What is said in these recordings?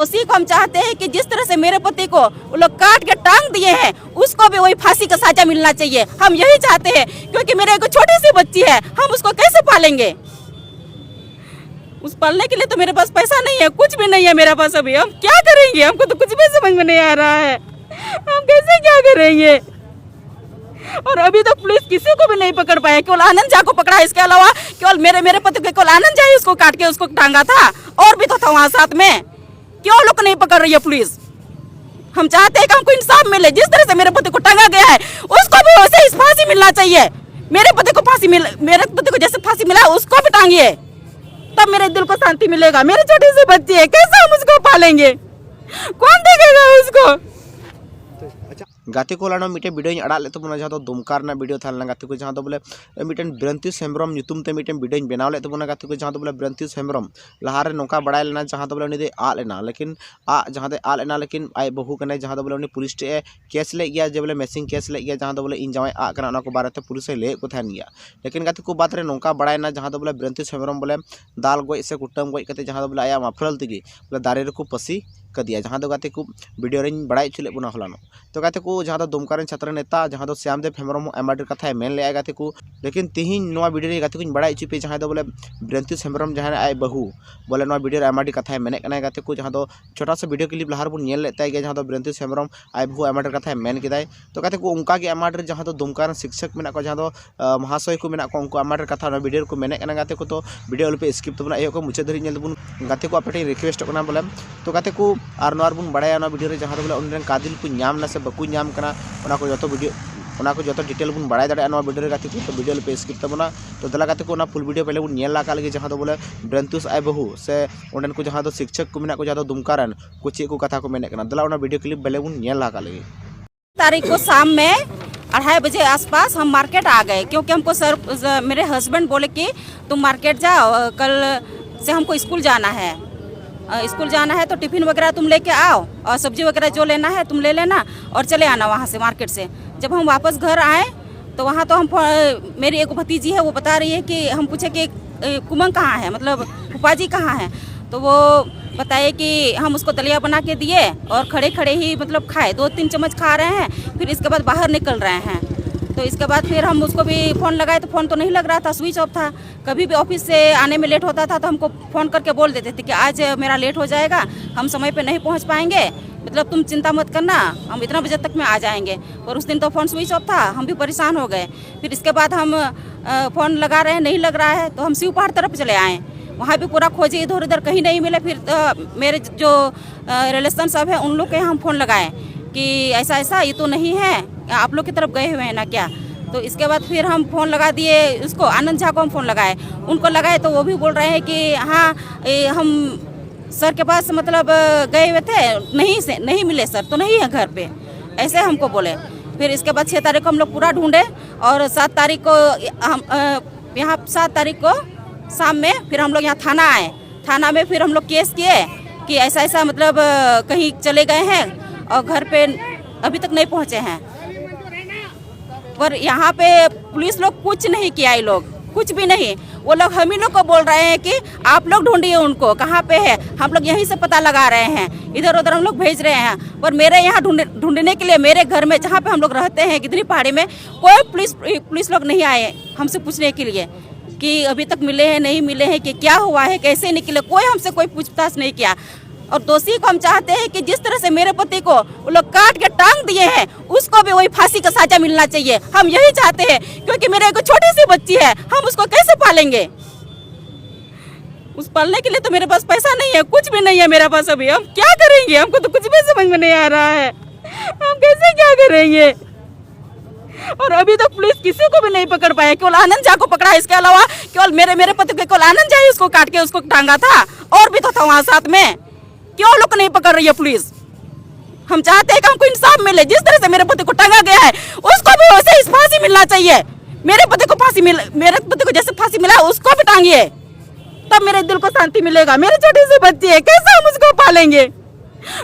उसी को हम चाहते हैं कि जिस तरह से मेरे पति को वो लोग काट के टांग दिए हैं, उसको भी वही फांसी का सजा मिलना चाहिए। हम यही चाहते हैं, क्योंकि मेरे एक छोटी सी बच्ची है, हम उसको कैसे पालेंगे? उस पालने के लिए तो मेरे पास पैसा नहीं है, कुछ भी नहीं है मेरे पास। अभी हम क्या करेंगे? हमको तो कुछ भी समझ में नहीं आ रहा है, हम कैसे क्या करेंगे? और अभी तक पुलिस किसी को भी नहीं पकड़ पाया, केवल आनंद झा को पकड़ा। इसके अलावा केवल मेरे पति को केवल आनंद झा ही उसको काट के उसको टांगा था, और भी तो था वहाँ साथ में। क्यों लोग नहीं पकड़ रही है पुलिस? हम चाहते हैं कि हमको इंसाफ मिले। जिस तरह से मेरे पति को टांगा गया है, उसको भी वैसे ही फांसी मिलना चाहिए। मेरे पति को जैसे फांसी मिला, उसको भी टांगिए, तब मेरे दिल को शांति मिलेगा। मेरी छोटी सी बच्ची है, कैसे हम उसको पालेंगे? कौन देखेगा उसको? गाते को लाना मिटे वीडियो अड़ा ले तबना जहाँ दुमका वीडियो था गाते को जहाँ बोले मिटन ब्रंतीस हेम्ब्रम नुतुमते मिटन वीडियो बनाव ले तबना गाते को जहाँ बोले ब्रंतीस हेम्ब्रम लहारे नौका बड़ाय लेना जहाँ बोले उनी आद लेना, लेकिन जहाँ आद लेना, लेकिन आय बहु कने जहाँ बोले उनी पुलिस टे केस ले गया, जे बोले मेसिंग केस ले गया, जहाँ बोले इन जावाई आद कना को बारे पुलिस ले को थान गया। लेकिन गाते को बात रे नौका बड़ायना जहाँ बोले ब्रंतीस हेम्ब्रम बोले दाल गज से कुटम गज करते जहाँ बोले आया माफरल तेगी बोले दारे को पसी कदिया, जहाँ गाते को वीडियो रें बड़ा चुले बना हलानो। तो गाते को जहाँ दुमका छात्र नेता जहाँ श्यामदेव हेम्ब्रम आयमा ढेर कथा मेन ले गाते को, लेकिन तेहन वीडियो गाते को बड़ा चुपे जहाँ बोले ब्रंतीस हेम्ब्रम जहाँ आय बहु बोले वीडियो आयमा ढेर कथा मेने गाते को, जहाँ छोटा सा वीडियो क्लिप लहार बन लेते गया जहाँ ब्रंतीस हेम्ब्रम आय बहु आयमा ढेर कथा मेन किदाय। तो गाते को उनका आयमा ढेर जहाँ दुमका शिक्षक मेना को जहाँ महाशय को मेना को उनको आयमा ढेर कथा वीडियो को मेने गाते को। तो वीडियो अलपे स्किप तबना ए को मुचाद धरी नेलबुन गाते को आपे रिक्वेस्ट करना बोले। तो गाते को और बन बड़ा वीडियो जहाँ बोले उन कादिल को नाम से बाको नाम कना को जो वीडियो जो डिटेल बन बड़ा दाड़ा वीडियो गाते को। तो वीडियो पे स्किप तबना। तो दला गाते को फुल वीडियो पहले बन लाका लगे जहाँ बोले ब्रंतीस आय बहु से उन को जहाँ शिक्षक को मेना को जहाँ दुमका को चे को कथा को मेने दला वीडियो क्लिप पहले बन लाका लगे। तारीख को शाम में 2:30 बजे आसपास हम मार्केट आ गए, क्योंकि हमको सर मेरे हस्बैंड बोले कि तुम मार्केट जाओ, कल से हमको स्कूल जाना है। स्कूल जाना है तो टिफ़िन वगैरह तुम लेके आओ, और सब्जी वगैरह जो लेना है तुम ले लेना और चले आना वहाँ से मार्केट से। जब हम वापस घर आए तो वहाँ तो हम मेरी एक भतीजी है, वो बता रही है कि हम पूछे कि कुमंग कहाँ है, मतलब फूफा जी कहाँ है। तो वो बताए कि हम उसको दलिया बना के दिए और खड़े खड़े ही मतलब खाए, 2-3 चम्मच खा रहे हैं, फिर इसके बाद बाहर निकल रहे हैं। तो इसके बाद फिर हम उसको भी फ़ोन लगाए तो फ़ोन तो नहीं लग रहा था, स्विच ऑफ था। कभी भी ऑफिस से आने में लेट होता था तो हमको फ़ोन करके बोल देते थे कि आज मेरा लेट हो जाएगा, हम समय पे नहीं पहुंच पाएंगे, मतलब तुम चिंता मत करना, हम इतना बजे तक में आ जाएंगे। और उस दिन तो फ़ोन स्विच ऑफ था, हम भी परेशान हो गए। फिर इसके बाद हम फ़ोन लगा रहे हैं, नहीं लग रहा है, तो हम शिव पहाड़ तरफ चले आए। वहाँ भी पूरा खोजे, इधर उधर कहीं नहीं मिले। फिर मेरे जो रिलेशन सब है उन लोग के हम फ़ोन लगाए कि ऐसा ऐसा ये तो नहीं है, आप लोग की तरफ गए हुए हैं ना क्या। तो इसके बाद फिर हम फ़ोन लगा दिए उसको, आनंद झा को हम फ़ोन लगाए, उनको लगाए तो वो भी बोल रहे हैं कि हाँ हम सर के पास मतलब गए हुए थे, नहीं मिले सर, तो नहीं है घर पे, ऐसे हमको बोले। फिर इसके बाद 6 तारीख को हम लोग पूरा ढूंढे, और 7 तारीख को हम यहाँ 7 तारीख को शाम में फिर हम लोग यहाँ थाना आए। थाना में फिर हम लोग केस किए कि ऐसा ऐसा मतलब कहीं चले गए हैं और घर पे अभी तक नहीं पहुँचे हैं। पर यहाँ पे पुलिस लोग कुछ नहीं किया, ये लोग कुछ भी नहीं। वो लोग हम ही लोग को बोल रहे हैं कि आप लोग ढूंढिए उनको, कहाँ पे है, हम लोग यहीं से पता लगा रहे हैं, इधर उधर हम लोग भेज रहे हैं। पर मेरे यहाँ ढूंढने के लिए मेरे घर में जहाँ पे हम लोग रहते हैं गिदरी पहाड़ी में, कोई पुलिस लोग नहीं आए हमसे पूछने के लिए कि अभी तक मिले हैं नहीं मिले हैं, कि क्या हुआ है, कैसे निकले, कोई हमसे कोई पूछताछ नहीं किया। और दोषी को हम चाहते हैं कि जिस तरह से मेरे पति को वो लोग काट के टांग दिए हैं, उसको भी वही फांसी का सजा मिलना चाहिए। हम यही चाहते हैं, क्योंकि मेरे एक छोटी सी बच्ची है, हम उसको कैसे पालेंगे? उस पालने के लिए तो मेरे पास पैसा नहीं है, कुछ भी नहीं है मेरे पास। अभी हम क्या करेंगे? हमको तो कुछ भी समझ में नहीं आ रहा है, हम कैसे क्या करेंगे? और अभी तक पुलिस किसी को भी नहीं पकड़ पाया, केवल आनंद झा को पकड़ा। इसके अलावा केवल मेरे पति को केवल आनंद झा ही उसको काट के उसको टांगा था, और भी तो था वहाँ साथ में। क्यों लोग नहीं पकड़ रही है पुलिस? हम चाहते हैं कि हमको इंसाफ मिले। जिस तरह से मेरे पति को टांगा गया है, उसको भी वैसे ही फांसी मिलना चाहिए। मेरे पति को जैसे फांसी मिला, उसको भी टांगिए, तब मेरे दिल को शांति मिलेगा। मेरी छोटी सी बच्ची है, कैसे हम उसको पालेंगे?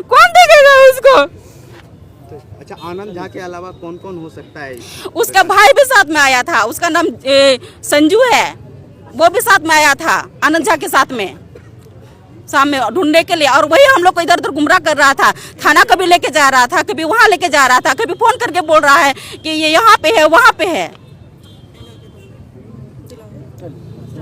कौन देखेगा उसको? अच्छा, आनंद झा के अलावा कौन कौन हो सकता है? उसका भाई भी साथ में आया था, उसका नाम संजू है, वो भी साथ में आया था आनंद झा के साथ में। शाम में ढूंढने के लिए, और वही हम लोग को इधर उधर गुमराह कर रहा था। थाना कभी लेके जा रहा था, कभी वहाँ लेके जा रहा था, कभी फोन करके बोल रहा है कि ये यहाँ पे है, वहाँ पे है।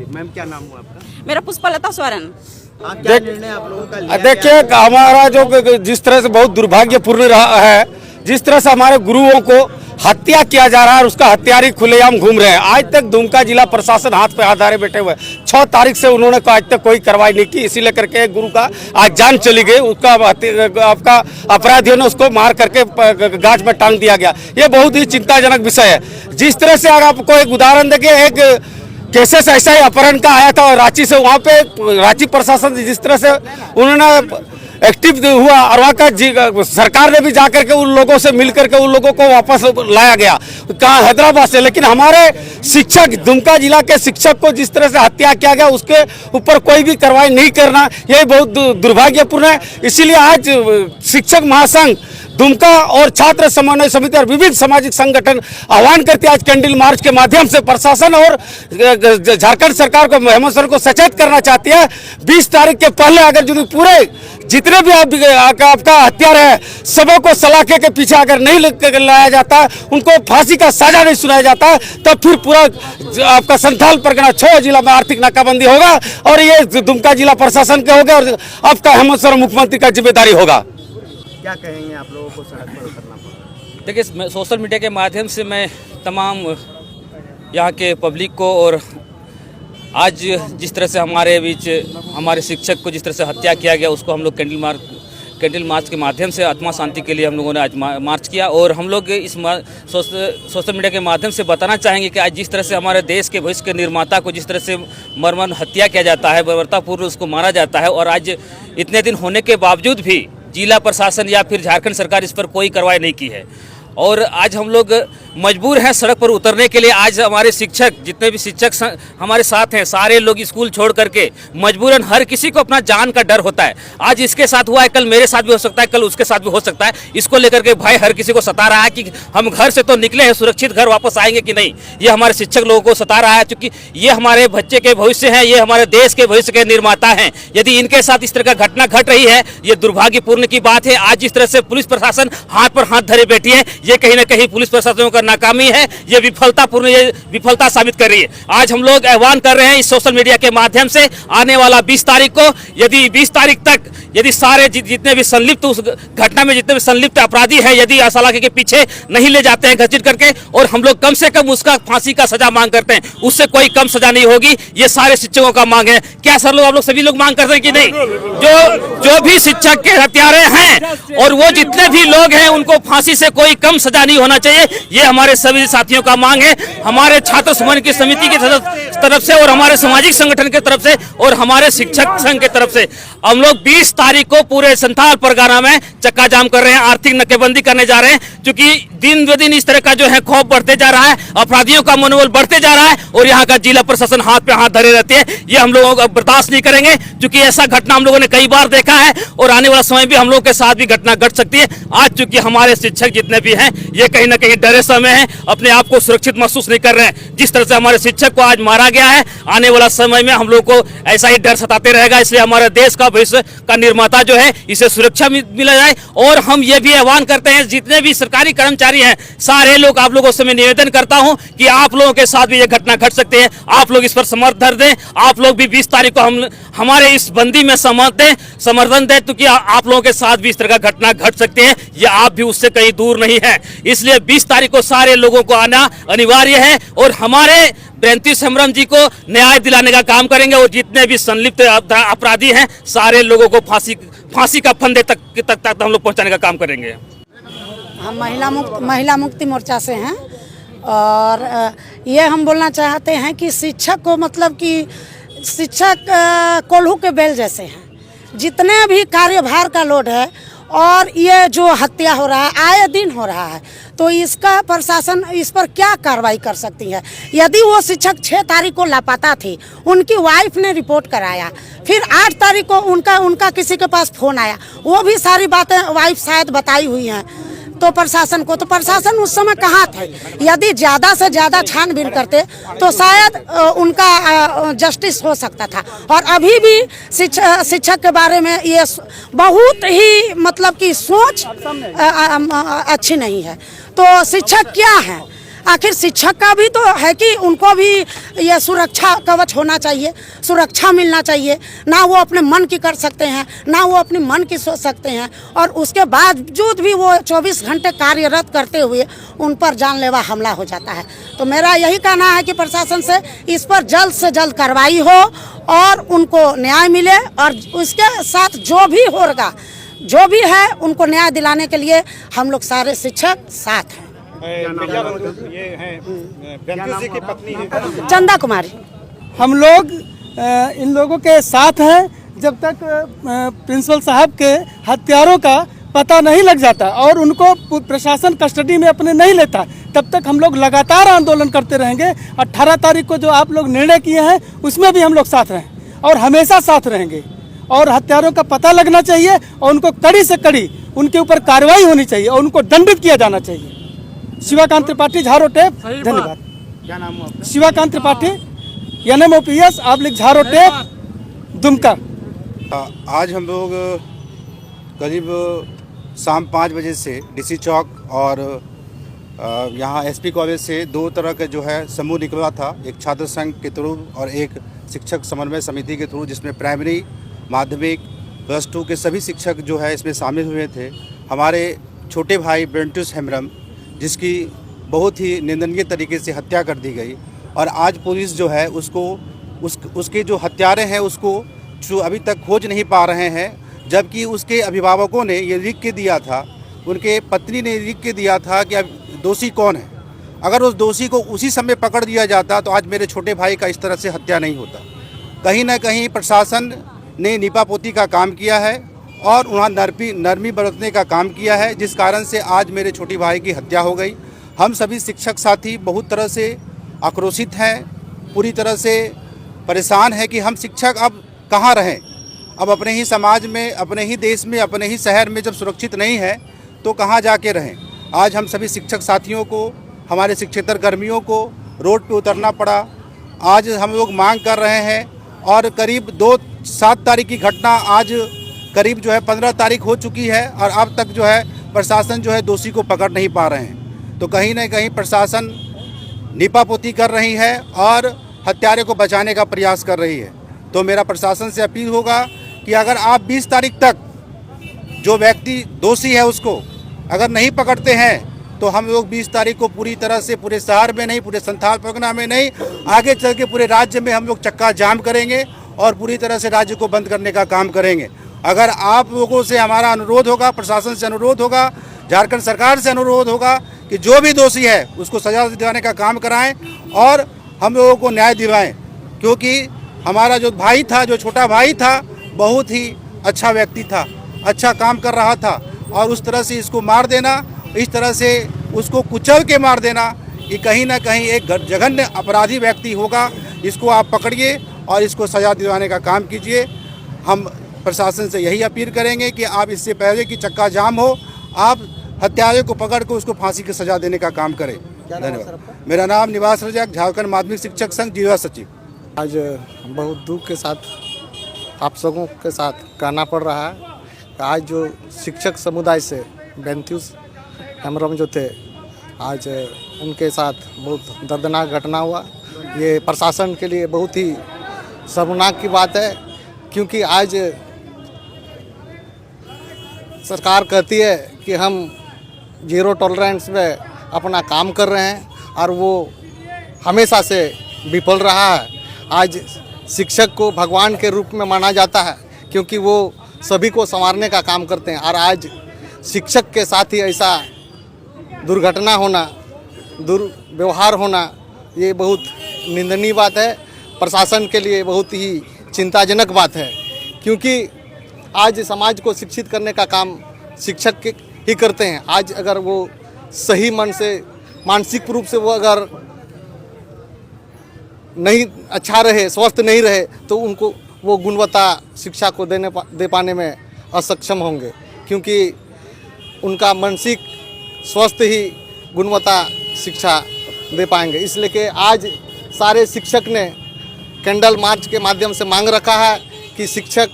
मैम क्या नाम हुआ आपका? मेरा पुष्पलता सोरेन। क्या निर्णय आप लोगों का लिया? देखिए, हमारा जो जिस तरह से बहुत दुर्भाग्यपूर्ण रहा है, जिस तरह से हमारे गुरुओं को हत्या किया जा रहा है और उसका हत्यारी खुलेआम घूम रहे हैं। आज तक दुमका जिला प्रशासन हाथ पे हाथ धरे बैठे हुए। 6 तारीख से उन्होंने आज तक कोई कार्रवाई नहीं की, इसी लेकर के गुरु का आज जान चली गई। उसका आपका अपराधियों ने उसको मार करके गाछ में टांग दिया गया। ये बहुत ही चिंताजनक विषय है। जिस तरह से अगर आपको एक उदाहरण देखिए, एक केसेस ऐसा ही अपहरण का आया था रांची से, वहाँ पे रांची प्रशासन जिस तरह से उन्होंने एक्टिव हुआ और वहाँ का सरकार ने भी जाकर के उन लोगों से मिल करके उन लोगों को वापस लाया गया, कहाँ हैदराबाद से। लेकिन हमारे शिक्षक, दुमका जिला के शिक्षक को जिस तरह से हत्या किया गया, उसके ऊपर कोई भी कार्रवाई नहीं करना, यह बहुत दुर्भाग्यपूर्ण है। इसीलिए आज शिक्षक महासंघ दुमका और छात्र समन्वय समिति और विविध सामाजिक संगठन आह्वान करते हैं आज कैंडल मार्च के माध्यम से प्रशासन और झारखंड सरकार को, हेमंत सोरेन को सचेत करना चाहती है। 20 तारीख के पहले अगर जो पूरे जितने भी आपका हत्यारे है, सबों को सलाखे के पीछे अगर नहीं लाया जाता, उनको फांसी का सजा नहीं सुनाया जाता, तब फिर पूरा आपका संथाल परगना 6 जिला में आर्थिक नाकाबंदी होगा और ये दुमका जिला प्रशासन के होगा और आपका हेमंत सोरेन मुख्यमंत्री का जिम्मेदारी होगा। क्या कहेंगे आप लोगों को सड़क पर उतरना पड़ा? देखिए, सोशल मीडिया के माध्यम से मैं तमाम यहाँ के पब्लिक को और आज जिस तरह से हमारे बीच हमारे शिक्षक को जिस तरह से हत्या किया गया, उसको हम लोग कैंडल मार्च के माध्यम से आत्मा शांति के लिए हम लोगों ने आज मार्च किया। और हम लोग इस सोशल मीडिया के माध्यम से बताना चाहेंगे कि आज जिस तरह से हमारे देश के भविष्य के निर्माता को जिस तरह से मर्मन हत्या किया जाता है, बर्बरतापूर्व उसको मारा जाता है, और आज इतने दिन होने के बावजूद भी जिला प्रशासन या फिर झारखंड सरकार इस पर कोई कार्रवाई नहीं की है। और आज हम लोग मजबूर हैं सड़क पर उतरने के लिए। आज हमारे शिक्षक, जितने भी शिक्षक हमारे साथ हैं, सारे लोग स्कूल छोड़ करके मजबूरन, हर किसी को अपना जान का डर होता है। आज इसके साथ हुआ है, कल मेरे साथ भी हो सकता है, कल उसके साथ भी हो सकता है। इसको लेकर के भाई हर किसी को सता रहा है कि हम घर से तो निकले हैं, सुरक्षित घर वापस आएंगे कि नहीं। ये हमारे शिक्षक लोगों को सता रहा है, क्योंकि ये हमारे बच्चे के भविष्य हैं, ये हमारे देश के भविष्य के निर्माता हैं। यदि इनके साथ इस तरह का घटना घट रही है, ये दुर्भाग्यपूर्ण की बात है। आज जिस तरह से पुलिस प्रशासन हाथ पर हाथ धरे बैठी है, ये कहीं ना कहीं पुलिस प्रशासनों का नाकामी है, ये विफलता साबित कर रही है। आज हम लोग आह्वान कर रहे हैं इस सोशल मीडिया के माध्यम से, आने वाला 20 तारीख को, यदि 20 तारीख तक यदि सारे जितने भी संलिप्त उस घटना में जितने भी संलिप्त अपराधी हैं, यदि सलाखे के पीछे नहीं ले जाते हैं घसीट करके, और हम लोग कम से कम उसका फांसी का सजा मांग करते हैं, उससे कोई कम सजा नहीं होगी। ये सारे शिक्षकों का मांग है। क्या सर लोग, आप लोग सभी लोग मांग करते हैं कि नहीं? जो भी शिक्षक के हत्यारे हैं और वो जितने भी लोग हैं, उनको फांसी से कोई कम सजा नहीं होना चाहिए। ये हमारे सभी साथियों का मांग है। हमारे छात्र समन्वय की समिति की तरफ से और हमारे सामाजिक संगठन की तरफ से और हमारे शिक्षक संघ की तरफ से हम लोग 20 तारीख को पूरे संथाल परगना में चक्का जाम कर रहे हैं, आर्थिक नाकेबंदी करने जा रहे हैं, क्योंकि दिन ब दिन इस तरह का जो है खौफ बढ़ते जा रहा है, अपराधियों का मनोबल बढ़ते जा रहा है और यहाँ का जिला प्रशासन हाथ पे हाथ धरे रहते हैं। ये हम लोगों को बर्दाश्त नहीं करेंगे, क्योंकि ऐसा घटना हम लोगों ने कई बार देखा है और आने वाला समय भी हम लोगों के साथ भी घटना घट सकती है। आज चूंकि हमारे शिक्षक जितने भी हैं, ये कहीं ना कहीं डरे समय है, अपने आप को सुरक्षित महसूस नहीं कर रहे हैं। जिस तरह से हमारे शिक्षक को आज मारा गया है, आने वाला समय में हम लोग को ऐसा ही डर सताते रहेगा। इसलिए हमारे देश का भविष्य का निर्माता जो है, इसे सुरक्षा मिला जाए। और हम ये भी आह्वान करते हैं, जितने भी सरकारी कर्मचारी हैं, सारे लोग, आप लोगों से मैं निवेदन करता हूं कि आप लोगों के साथ भी ये घटना घट सकती है। आप लोग इस पर समर्थन दें, आप लोग भी 20 तारीख को हमारे इस बंदी में समर्थन दें, क्योंकि आप लोगों के साथ भी इस तरह का घटना घट सकती है। ये आप भी उससे कहीं दूर नहीं है। इसलिए 20 तारीख को सारे लोगों को आना अनिवार्य है और हमारे ब्रंती हेम्ब्रम जी को न्याय दिलाने का काम करेंगे और जितने भी संलिप्त अपराधी हैं, सारे लोगों को फांसी का फंदे तक हम लोग पहुंचाने का काम करेंगे। हम महिला मुक्ति मोर्चा से हैं और ये हम बोलना चाहते हैं कि शिक्षक को, मतलब कि शिक्षक कोल्हू के बैल जैसे हैं। जितने भी कार्यभार का लोड है और ये जो हत्या हो रहा है, आए दिन हो रहा है, तो इसका प्रशासन इस पर क्या कार्रवाई कर सकती है? यदि वो शिक्षक 6 तारीख को लापता थी, उनकी वाइफ ने रिपोर्ट कराया, फिर 8 तारीख को उनका किसी के पास फ़ोन आया, वो भी सारी बातें वाइफ शायद बताई हुई हैं। तो प्रशासन को, तो प्रशासन उस समय कहाँ थे? यदि ज़्यादा से ज़्यादा छानबीन करते तो शायद उनका जस्टिस हो सकता था। और अभी भी शिक्षक के बारे में ये बहुत ही मतलब कि सोच अच्छी नहीं है। तो शिक्षक क्या है? आखिर शिक्षक का भी तो है कि उनको भी ये सुरक्षा कवच होना चाहिए, सुरक्षा मिलना चाहिए। ना वो अपने मन की कर सकते हैं, ना वो अपने मन की सोच सकते हैं, और उसके बावजूद भी वो 24 घंटे कार्यरत करते हुए उन पर जानलेवा हमला हो जाता है। तो मेरा यही कहना है कि प्रशासन से इस पर जल्द से जल्द कार्रवाई हो और उनको न्याय मिले, और उसके साथ जो भी होगा, जो भी है, उनको न्याय दिलाने के लिए हम लोग सारे शिक्षक साथ हैं। ये हैं बेंतु जी की पत्नी है चंदा कुमारी। हम लोग इन लोगों के साथ हैं जब तक प्रिंसिपल साहब के हत्यारों का पता नहीं लग जाता और उनको प्रशासन कस्टडी में अपने नहीं लेता, तब तक हम लोग लगातार आंदोलन करते रहेंगे। 18 तारीख को जो आप लोग निर्णय किए हैं उसमें भी हम लोग साथ रहें और हमेशा साथ रहेंगे। और हत्यारों का पता लगना चाहिए और उनको कड़ी से कड़ी उनके ऊपर कार्रवाई होनी चाहिए और उनको दंडित किया जाना चाहिए। शिवाकांत त्रिपाठी, झारो टेप। धन्यवाद। क्या नाम है? शिवाकांत त्रिपाठी, NMOPS झारो टेप, दुमका। आज हम लोग करीब शाम 5 बजे से DC चौक और यहाँ SP कॉलेज से 2 तरह का जो है समूह निकला था, एक छात्र संघ के थ्रू और एक शिक्षक समन्वय समिति के थ्रू, जिसमें प्राइमरी, माध्यमिक, +2 के सभी शिक्षक जो है इसमें शामिल हुए थे। हमारे छोटे भाई बेंतु हेम्ब्रम, जिसकी बहुत ही निंदनीय तरीके से हत्या कर दी गई, और आज पुलिस जो है उसके जो हत्यारे हैं उसको जो अभी तक खोज नहीं पा रहे हैं, जबकि उसके अभिभावकों ने ये लिख के दिया था, उनके पत्नी ने लिख के दिया था कि अब दोषी कौन है। अगर उस दोषी को उसी समय पकड़ दिया जाता तो आज मेरे छोटे भाई का इस तरह से हत्या नहीं होता। कहीं ना कहीं प्रशासन ने नीपापोती का काम किया है और वहाँ नरमी बरतने का काम किया है, जिस कारण से आज मेरे छोटे भाई की हत्या हो गई। हम सभी शिक्षक साथी बहुत तरह से आक्रोशित हैं, पूरी तरह से परेशान हैं कि हम शिक्षक अब कहाँ रहें। अब अपने ही समाज में, अपने ही देश में, अपने ही शहर में जब सुरक्षित नहीं है तो कहाँ जाके रहें। आज हम सभी शिक्षक साथियों को, हमारे शिक्षेतर कर्मियों को रोड पे उतरना पड़ा। आज हम लोग मांग कर रहे हैं और करीब 7 तारीख की घटना आज करीब जो है 15 तारीख हो चुकी है और अब तक जो है प्रशासन जो है दोषी को पकड़ नहीं पा रहे हैं। तो कहीं ना कहीं प्रशासन नीपापोती कर रही है और हत्यारे को बचाने का प्रयास कर रही है। तो मेरा प्रशासन से अपील होगा कि अगर आप 20 तारीख तक जो व्यक्ति दोषी है उसको अगर नहीं पकड़ते हैं तो हम लोग 20 तारीख को पूरी तरह से पूरे शहर में नहीं, पूरे संथाल परगना में नहीं, आगे चल के पूरे राज्य में हम लोग चक्का जाम करेंगे और पूरी तरह से राज्य को बंद करने का काम करेंगे। अगर आप लोगों से हमारा अनुरोध होगा, प्रशासन से अनुरोध होगा, झारखंड सरकार से अनुरोध होगा कि जो भी दोषी है उसको सजा दिलाने का काम कराएं और हम लोगों को न्याय दिलाएं, क्योंकि हमारा जो भाई था, जो छोटा भाई था, बहुत ही अच्छा व्यक्ति था, अच्छा काम कर रहा था, और उस तरह से इसको मार देना, इस तरह से उसको कुचल के मार देना, ये कहीं ना कहीं एक जघन्य अपराधी व्यक्ति होगा। इसको आप पकड़िए और इसको सजा दिलवाने का काम कीजिए। हम प्रशासन से यही अपील करेंगे कि आप इससे पहले कि चक्का जाम हो, आप हत्यारे को पकड़ कर उसको फांसी की सजा देने का काम करें। धन्यवाद। मेरा नाम निवास रजाक, झारखंड माध्यमिक शिक्षक संघ जिला सचिव। आज बहुत दुख के साथ आप सबों के साथ कहना पड़ रहा है, आज जो शिक्षक समुदाय से बेंतु हेम्ब्रम जो थे, आज उनके साथ बहुत दर्दनाक घटना हुआ। ये प्रशासन के लिए बहुत ही शर्मनाक की बात है, क्योंकि आज सरकार कहती है कि हम जीरो टॉलरेंस में अपना काम कर रहे हैं और वो हमेशा से विफल रहा है। आज शिक्षक को भगवान के रूप में माना जाता है, क्योंकि वो सभी को संवारने का काम करते हैं, और आज शिक्षक के साथ ही ऐसा दुर्घटना होना, दुर्व्यवहार होना, ये बहुत निंदनीय बात है। प्रशासन के लिए बहुत ही चिंताजनक बात है, क्योंकि आज समाज को शिक्षित करने का काम शिक्षक ही करते हैं। आज अगर वो सही मन से, मानसिक रूप से वो अगर नहीं अच्छा रहे, स्वस्थ नहीं रहे, तो उनको वो गुणवत्ता शिक्षा को दे पाने में असक्षम होंगे, क्योंकि उनका मानसिक स्वस्थ ही गुणवत्ता शिक्षा दे पाएंगे। इसलिए कि आज सारे शिक्षक ने कैंडल मार्च के माध्यम से मांग रखा है कि शिक्षक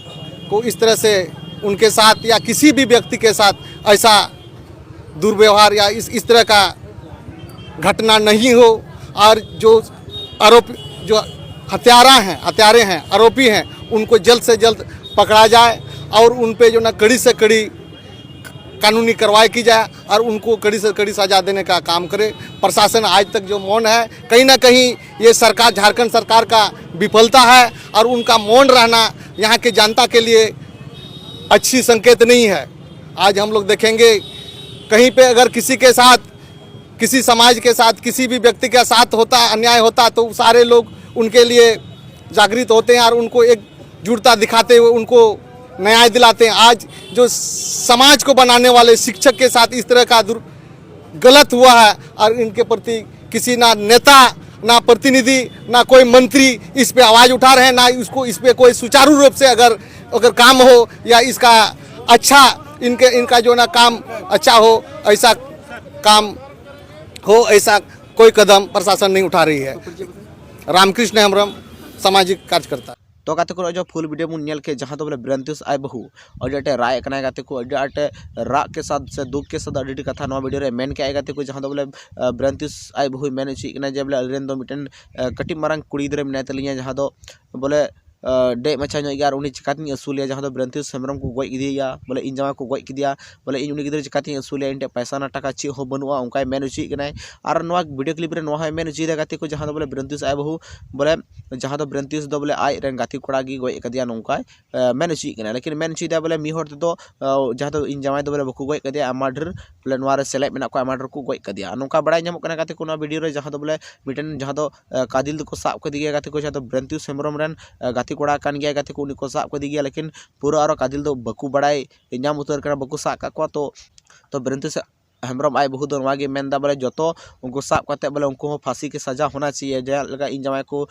को इस तरह से उनके साथ या किसी भी व्यक्ति के साथ ऐसा दुर्व्यवहार या इस तरह का घटना नहीं हो, और जो हत्यारे हैं, आरोपी हैं, उनको जल्द से जल्द पकड़ा जाए और उन पे जो ना कड़ी से कड़ी कानूनी कार्रवाई की जाए और उनको कड़ी से कड़ी सजा देने का काम करे। प्रशासन आज तक जो मौन है, कहीं ना कहीं ये सरकार, झारखंड सरकार का विफलता है और उनका मौन रहना यहाँ के जनता के लिए अच्छी संकेत नहीं है। आज हम लोग देखेंगे कहीं पे अगर किसी के साथ, किसी समाज के साथ, किसी भी व्यक्ति के साथ होता अन्याय होता तो सारे लोग उनके लिए जागृत होते हैं और उनको एकजुटता दिखाते हुए उनको न्याय दिलाते हैं। आज जो समाज को बनाने वाले शिक्षक के साथ इस तरह का गलत हुआ है और इनके प्रति किसी ना नेता, ना प्रतिनिधि, ना कोई मंत्री इस पे आवाज़ उठा रहे हैं, ना इसको इस पे कोई सुचारू रूप से अगर काम हो या इसका अच्छा इनका जो ना काम अच्छा हो, ऐसा काम हो, ऐसा कोई कदम प्रशासन नहीं उठा रही है। रामकृष्ण हेम्ब्रम, सामाजिक कार्यकर्ता। तो गाते को जो फुल वीडियो मुन के जहाँ तो बोले ब्रंत्युस आय बहु अभी आटे राय कना गाते को अभी आटे राग के साथ से दुख के साथ अभी कथा नवा वीडियो रे मेन के आय गाते को जहाँ तो बोले ब्रंत्युस आय बहु मेन चीकना जे बोले अलेन दो मिटन कटी मारंग कुड़ी गिद्रा मेना तलिया जहाँ तो बोले डे मचा यार उन्हीं चिकाती असूलिया जहाँ तो ब्रंत्युस हेम्ब्रम को गज किदिया बोले इन जमा को गज किदिया बोले इन उन्हीं गिद्रा चिकाती असूलिया इन पैसा ना टाका ची हो बनुआ उनका मेन चीकना और नवा वीडियो क्लिप रे नवा मेन चीदा गाते को जहाँ तो बोले ब्रंत्युस आय बहु बोले जहाँ तो ब्रंत्युस दो बोले आय रेन गाती कोड़ा गी गज कदिया नौका मेन चीकना लेकिन मेन चीदा बोले मी हर तो जहाँ तो इन जमाय दो बोले बको गज कदिया आमाडर बोले नवा रे सेलेक्ट मेना को आमाडर को गज कदिया नौका बड़ा नाम कना गाते को वीडियो रे जहाँ तो बोले मिटन जहाँ तो कादिल को साब कदी गाते को जहाँ तो ब्रंत्युस हेम्ब्रम रेन गाती कोड़ा कान गया गाते को उन्हीं को साब कदी गया लेकिन पूरा और कादिल दो बकू बड़ाई नाम उतर करना बकू साब का तो ब्रंत्युस हेम्ब्रम आय बहु दो गे मेनदा बोले जो उनको साब करते बोले उनको फांसी के सजा होना चाहिए। जहाँ इन जमाय को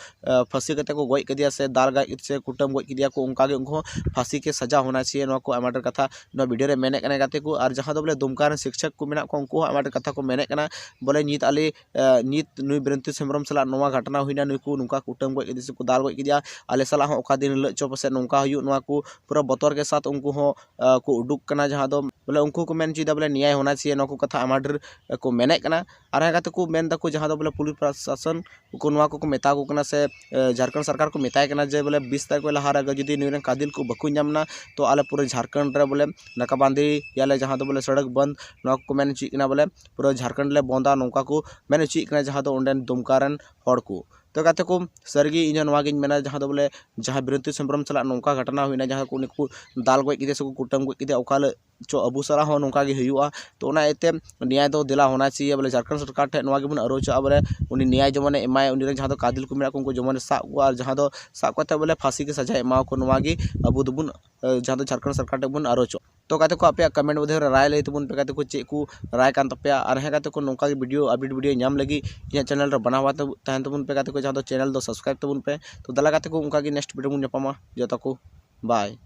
फांसी करते को गज कदिया से दाल गज से कुटम गज किदिया को उनका उनको फांसी के सजा होना चाहिए। नवा को आमाडर कथा नवा वीडियो रे मेने कना गाते को और जहाँ तो बोले दुमका शिक्षक को मेना को उनको आमाडर कथा को मेने कना बोले नीत आले नीत नुई ब्रंत्युस हेम्ब्रम सला नवा घटना हुईना नुई को नुका कुटम गज किदिया से को दाल गज किदिया आले सला हो ओका दिन लचो पसे नौका हुई नवा को पूरा बतर के साथ उनको हो को उडुक कना जहाँ तो बोले उनको को मेन चीदा बोले न्याय होना चाहिए। नवा को कथा आमाडर को मेने कना और गाते को मेन दा को जहाँ तो बोले पुलिस प्रशासन को नवा को मेता को कना से झारखंड सरकार को मेताय कना जे बोले 20 तारीख लहार अगर जुदी नुई कादिल को बकु नामना तो आले पूरे झारखंड रे बोले नाकाबंदी याले जहाँ तो बोले सड़क बंद नवा को मेन चीकना बोले पूरा झारखंड ले बंदा नौका को मेन चीकना जहाँ तो उंडेन दुमकारन हड़ को तो गाते को सरगी इन नवागिन मेना जहाँ तो बोले जहाँ ब्रंत्युस हेम्ब्रम चला नौका घटना हुईना जहाँ को उनको दाल गज किदे से कुटम गज किदे ओकाल चो अबू सला हो नौका गे हुआ तो उना एते न्याय तो दिला होना चाहिए। बोले झारखंड सरकार ठे नवा गेबन अरोचा बोले उनी न्याय जमने एमाय उनी जहाँ तो कादिल को मेना को उनको जमने साब और जहाँ तो साब करते बोले फांसी के सजा एमा को नवा गे अबू दुबुन जहाँ तो झारखंड सरकार टेबन अरोचो तो कहते को आप कमेंट मध्य राय लई तबुन पे कहते को चे को राय कान तपया और हे कहते को नौका वीडियो अपडेट वीडियो नाम लगी इन चैनल रे बनावा तहन तबुन पे कहते को जहाँ तो चैनल दो सब्सक्राइब तबुन पे तो दला कहते को उनका नेक्स्ट वीडियो मुन जपामा जतो को बाय।